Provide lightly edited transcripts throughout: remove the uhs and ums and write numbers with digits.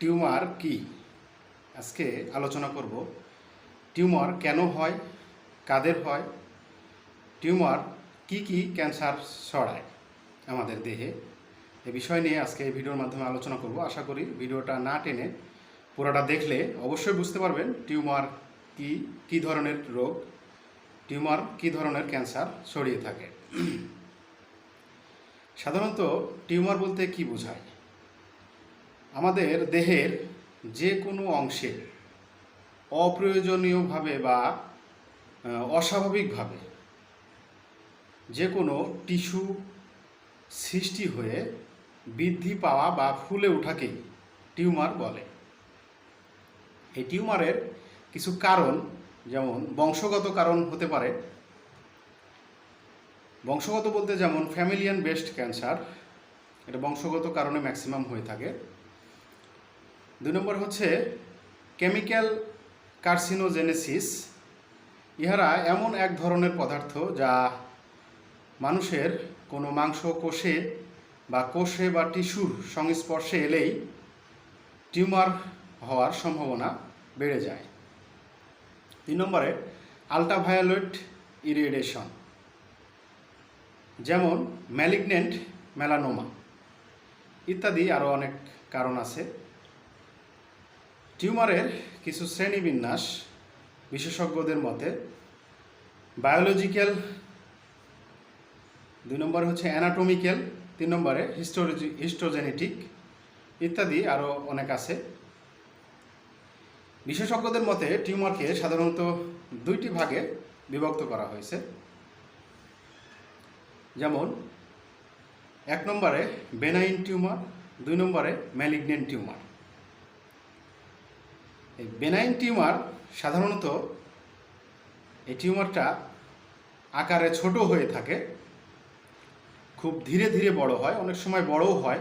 Tumour কি আজকে আলোচনা করব। টিউমার কেন হয়, কাদের হয়, টিউমার কি কি ক্যান্সার ছড়ায় আমাদের দেহে, এ বিষয় নিয়ে আজকে এই ভিডিওর মাধ্যমে আলোচনা করব। আশা করি ভিডিওটা না টেনে পুরোটা দেখলে অবশ্যই বুঝতে পারবেন টিউমার কি, কি ধরনের রোগ, টিউমার কি ধরনের ক্যান্সার ছড়িয়ে থাকে। সাধারণত টিউমার বলতে কি বোঝায়? আমাদের দেহের যে কোনো অংশে অপ্রয়োজনীয়ভাবে বা অস্বাভাবিকভাবে যে কোনো টিস্যু সৃষ্টি হয়ে বৃদ্ধি পাওয়া বা ফুলে ওঠাকেই টিউমার বলে। এই টিউমারের কিছু কারণ, যেমন বংশগত কারণ হতে পারে। বংশগত বলতে যেমন ফ্যামিলিয়ান বেসড ক্যান্সার, এটা বংশগত কারণে ম্যাক্সিমাম হয়ে থাকে। 2 নম্বর হচ্ছে কেমিক্যাল কার্সিনোজেনেসিস। ইহারা এমন এক ধরনের পদার্থ যা মানুষের কোনো মাংস কোষে বা টিস্যুর সংস্পর্শে এলেই টিউমার হওয়ার সম্ভাবনা বেড়ে যায়। 3 নম্বরে আল্ট্রাভায়োলেট ইরেডিয়েশন, যেমন ম্যালিগন্যান্ট মেলানোমা ইত্যাদি। আরও অনেক কারণ আছে। টিউমারের কিছু শ্রেণীবিন্যাস বিশেষজ্ঞদের মতে বায়োলজিক্যাল, 2 নম্বরে হচ্ছে অ্যানাটমিক্যাল, 3 নম্বরে হিস্টোজেনেটিক ইত্যাদি আরও অনেক আছে। বিশেষজ্ঞদের মতে টিউমারকে সাধারণত 2টি ভাগে বিভক্ত করা হয়েছে। যেমন 1 নম্বরে বেনাইন টিউমার, 2 নম্বরে ম্যালিগন্যান্ট টিউমার। এই বেনাইন টিউমার সাধারণত এই টিউমারটা আকারে ছোট হয়ে থাকে, খুব ধীরে ধীরে বড় হয়, অনেক সময় বড়ও হয়।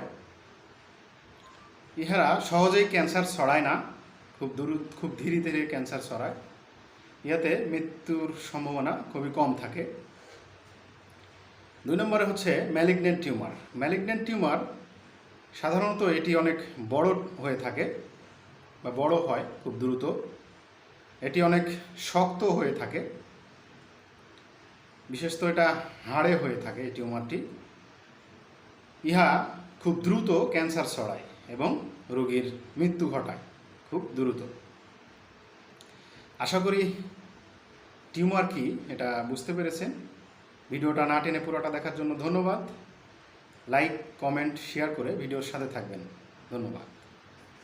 ইহারা সহজেই ক্যান্সার ছড়ায় না, খুব ধীরে ধীরে ক্যান্সার ছড়ায়। ইহাতে মৃত্যুর সম্ভাবনা খুবই কম থাকে। 2 নম্বরে হচ্ছে ম্যালিগন্যান্ট টিউমার। ম্যালিগন্যান্ট টিউমার সাধারণত এটি অনেক বড় হয়ে থাকে বা বড় হয় খুব দ্রুত। এটি অনেক শক্ত হয়ে থাকে, বিশেষত এটা হাড়ে হয়ে থাকে এই টিউমারটি। ইহা খুব দ্রুত ক্যান্সার ছড়ায় এবং রোগীর মৃত্যু ঘটায় খুব দ্রুত। আশা করি টিউমার কি এটা বুঝতে পেরেছেন। ভিডিওটা না টেনে পুরোটা দেখার জন্য ধন্যবাদ। লাইক, কমেন্ট, শেয়ার করে ভিডিওর সাথে থাকবেন। ধন্যবাদ।